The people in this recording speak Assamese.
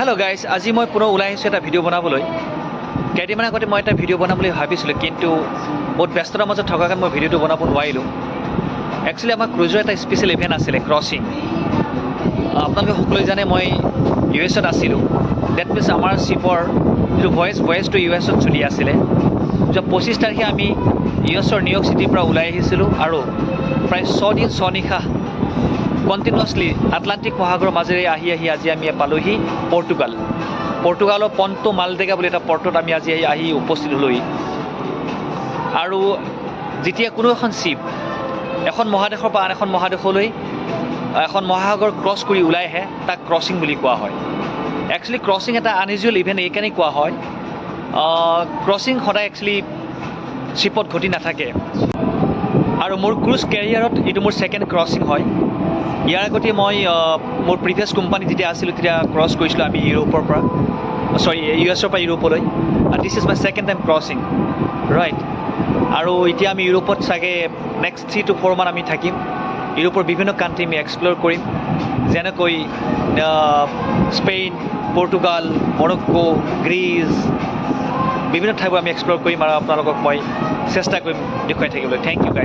হেল্ল' গাইজ, আজি মই পুনৰ ওলাই আহিছোঁ এটা ভিডিঅ' বনাবলৈ। কেইদিনমান আগতে মই এটা ভিডিঅ' বনাম বুলি ভাবিছিলোঁ, কিন্তু বহুত ব্যস্ততাৰ মাজত থকাৰ কাৰণে মই ভিডিঅ'টো বনাব নোৱাৰিলোঁ। একচুৱেলি আমাৰ ক্ৰুজৰ এটা স্পেচিয়েল ইভেণ্ট আছিলে, ক্ৰছিং। আপোনালোকে সকলোৱে জানে মই US-ত আছিলোঁ। ডেট মিনছ আমাৰ শ্বিপৰ যিটো ভয়েজ টু US-ত চলি আছিলে। যোৱা 25 তাৰিখে আমি US-ৰ নিউয়ৰ্ক চিটিৰ পৰা ওলাই আহিছিলোঁ আৰু প্ৰায় 6 দিন 6 নিশা কণ্টিনিউৱাছলি আটলাণ্টিক মহাসাগৰৰ মাজেৰে আহি আজি আমি পালোহি পৰ্তুগালৰ পণ্টো মালডেগা বুলি এটা পৰ্টত আমি আজি আহি উপস্থিত হ'লোহি। আৰু যেতিয়া কোনো এখন শ্বিপ এখন মহাদেশৰ পৰা আন এখন মহাদেশলৈ এখন মহাসাগৰ ক্ৰছ কৰি ওলাই আহে, তাক ক্ৰছিং বুলি কোৱা হয়। একচুৱেলি ক্ৰছিং এটা আনইউজুৱেল ইভেণ্ট এইকাৰণেই কোৱা হয়, ক্ৰছিং সদায় একচুৱেলি শ্বিপত ঘটি নাথাকে। আৰু মোৰ ক্ৰুজ কেৰিয়াৰত এইটো মোৰ ছেকেণ্ড ক্ৰছিং হয়। ইয়াৰ আগতে মই মোৰ প্ৰিভিয়াছ কোম্পানী যেতিয়া আছিলোঁ তেতিয়া ক্ৰছ কৰিছিলোঁ আমি US-ৰ পৰা ইউৰোপলৈ। This is my second time crossing, right. আৰু এতিয়া আমি ইউৰোপত চাগে নেক্সট 3 to 4 মান আমি থাকিম। ইউৰোপৰ বিভিন্ন কাণ্ট্ৰি আমি এক্সপ্ল'ৰ কৰিম, যেনেকৈ স্পেইন, পৰ্তুগাল, মৰক্কো, গ্ৰীচ, বিভিন্ন ঠাইবোৰ আমি এক্সপ্ল'ৰ কৰিম আৰু আপোনালোকক মই চেষ্টা কৰিম দেখুৱাই থাকিবলৈ। Thank you guys.